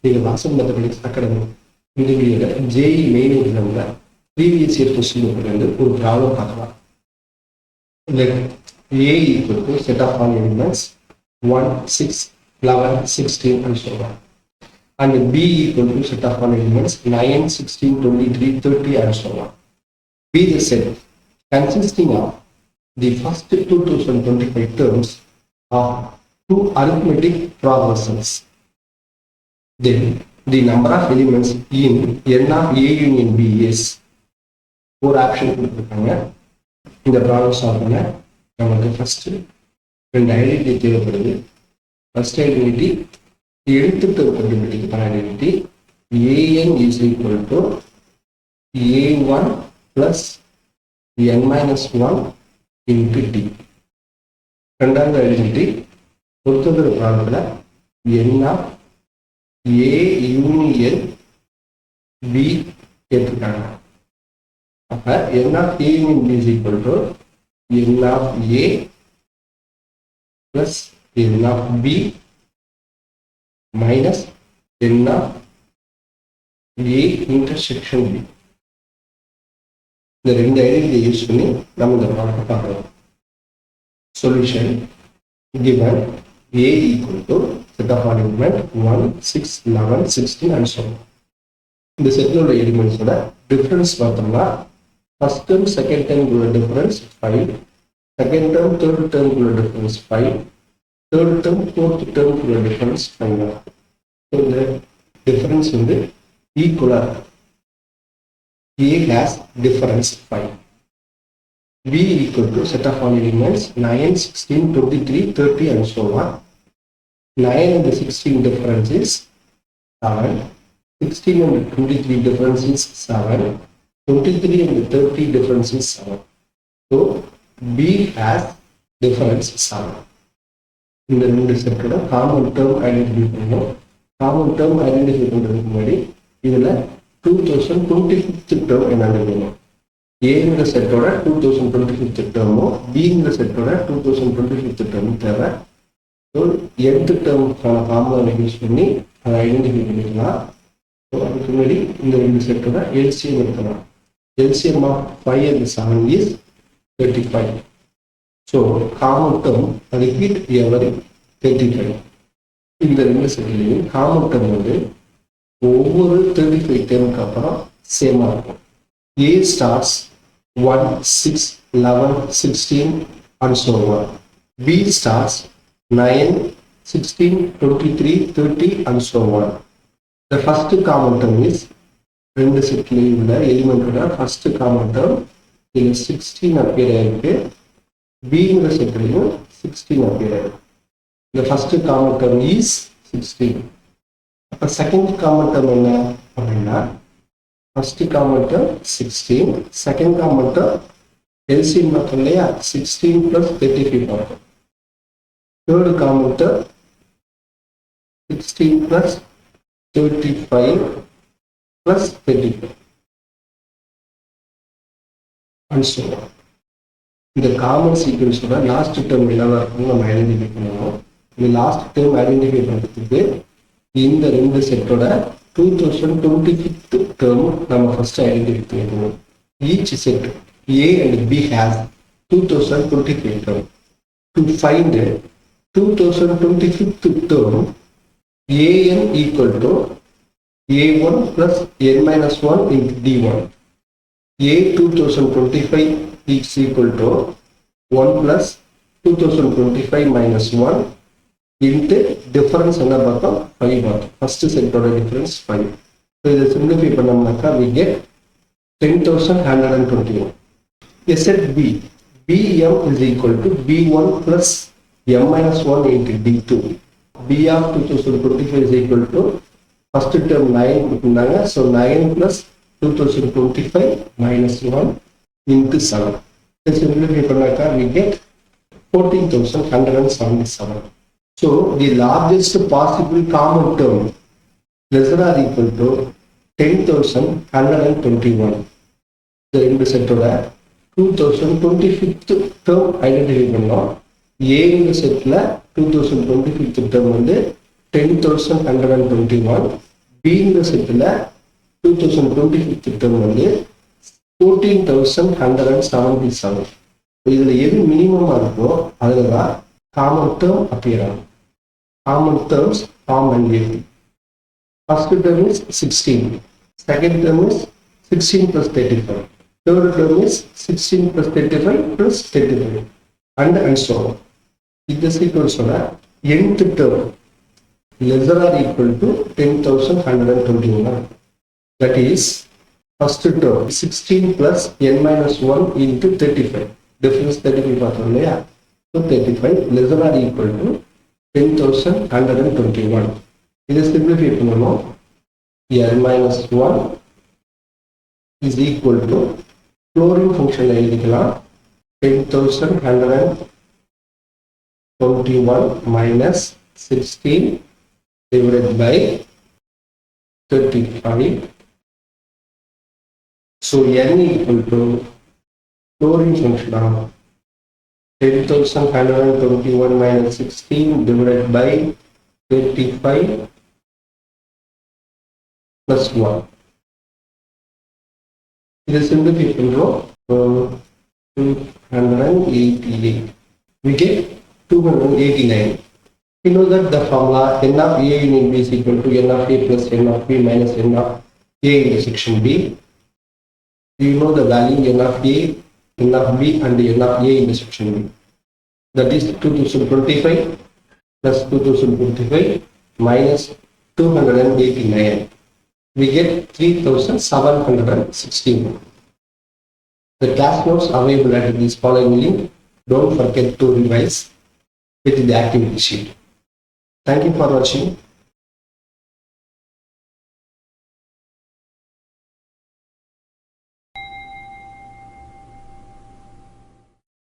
நீங்கள் Vasan mathematics academy இந்த வீடியோவில் ஜேஇ மெயின் எக்ஸாமில் ப்ரீவியஸ் இயர் கொஸ்டின் பேப்பர்லேருந்து ஒரு ப்ராப்ளம் பார்க்கலாம். A equal to set of all elements 1, 6, 11, 16 and so on. And B equal to set of all elements 9, 16, 23, 30 and so on. Be the set consisting of the first 2025 terms of two arithmetic progressions. Then the number of elements in n of A union B is 4 option கொடுத்திருக்காங்க. இந்த problem solve பண்ண நமக்கு first ரெண்டு identity தேவைப்படுது. First identity எழுத்துட்டு கண்டுபிடிக்கிற identity an is equal to a1 plus n minus 1 into d. ரெண்டாவது identity பொறுத்தவரை ப்ராப்ளத்தில் n of a union b கேட்டிருக்காங்க. அப்ப n of a union b is equal to n of a plus n of b minus n of a intersection b. இந்த ரெண்டு identity use பண்ணி நம்ம இந்த ப்ராப்ளத்தை பார்க்கலாம். Solution given a equal to set of all element 1, 6, 11, 16 and so on. இந்த செட்ல உள்ள எலிமெண்ட்ஸோட டிஃபரன்ஸ் பார்த்தோம்னா ஃபர்ஸ்ட் டேர்ம் செகண்ட் டேர்ம் உள்ள difference 5, second term third term உள்ள difference 5, third term fourth term உள்ள டிஃபரன்ஸ் 5. இந்த டிஃபரன்ஸ் வந்து ஈக்குவலா இருக்கு. A has difference 5. B equal to set of all elements 9, 16, 23, 30 and so on. 9 and the 16 difference is 7. 16 and the 23 difference is 7. 23 and the 30 difference is 7. So B has difference 7. இந்த ரெண்டு செட்டோட common term identify பண்ணணும். Common term identify பண்றதுக்கு முன்னாடி இதுல 2025 term என்னன்னு வேணும். ஏங்கிற செட்டோட 2025 டேர்மும் பிங்கிற செட்டோட 2025 டேர்மும் தேவை. ஸோ எட்டு டேர்முக்கான ஃபார்முலா யூஸ் பண்ணி அதை ஐடென்டிஃபை பண்ணிக்கலாம். ஸோ அதுக்கு முன்னாடி இந்த ரெண்டு செட்டோட எல்சிஎம் எடுக்கலாம். LCM of 5 and 7 is 35. So common term repeat every 35. இந்த ரெண்டு செட்லையும் காமன் டேர்ம் வந்து ஒவ்வொரு 35 டேர்முக்கு அப்புறம் சேமாக இருக்கும். A starts 1, 6, 11, 16 and so on. B starts 9, 16, 23, 30 and so on. The first common term is ரெண்டு செட்லையும் உள்ள எலிமெண்டோட ஃபர்ஸ்ட் காமன் டேர்ம் இதில் 16 அப்பியர் ஆயிருக்கு. பிங்கிற செட்லையும் 16 அப்பியர் ஆயிருக்கு. இந்த ஃபர்ஸ்ட் காமன் டேர்ம் இஸ் 16. அப்போ செகண்ட் காமன் டேர்ம் என்ன அப்படின்னா first common term 16, second common term LCM பார்த்தோம் இல்லையா 16 plus 35 பார்த்தோம். third common term 16 plus 35 plus 35 and so on. இந்த காமன் சீக்வன்ஸோட லாஸ்ட் டேர்ம் என்னவா இருக்குன்னு நம்ம ஐடென்டிஃபை பண்ணுவோம். இந்த லாஸ்ட் டேர்ம் ஐடென்டிஃபை பண்ணுறதுக்கு இந்த ரெண்டு செட்டோட 2025 term நம்ம ஃபர்ஸ்ட் ஐடென்டிஃபை பண்ணிடுவோம். Each set A and B has 2025 term. To find 2025 term, AN equal to A1 plus N minus 1 into D1. A 2025 is equal to 1 plus 2025 minus 1 into difference என்ன பார்த்தோம் 5 பார்த்தோம். First செட்டோட difference 5. So இதை simplify பண்ணோம்னாக்கா we get 10,121. A set B, BM is equal to B1 plus M minus 1 into D2. B of 2025 is equal to first term 9 கொடுத்துருந்தாங்க. So 9 plus 2025 minus 1 into 7. இதை simplify பண்ணாக்கா we get 14,177. So the largest possible common term lesser or equal to 10,121. The ரெண்டு செட்டோட 2025 term identify பண்ணோம். ஏங்கிற settle 2025 term வந்து 10,121. பிங்கிற settle 2025 term வந்து 14,177. இதில் எது மினிமமாக இருக்கோ அதில் தான் காமன் டேர்ம் அப்பியர் ஆகும். Common terms form and eighty. First term is 16. Second term is 16 plus 35. Third term is 16 plus 35 plus 35. And so on. This sequence of nth term lesser or equal to 10,121. That is first term 16 plus n minus 1 into 35. Difference 35. So 35 lesser or equal to 10,121. This is simplified to know n minus 1 is equal to chlorine function எழுதிக்கலாம் 10,121 minus 16 divided by 35. So n equal to chlorine function of 10,121 minus 16 divided by 35 plus 1. This is simplified to 288. We get 289. We know that the formula n of a in B is equal to n of a plus n of b minus n of a intersection b. You know the value n of a, n of b and n of a intersection b. That is 2025 plus 2025 minus 289. We get 3,716. The class notes available at this following link. Don't forget to revise with the activity sheet. Thank you for watching.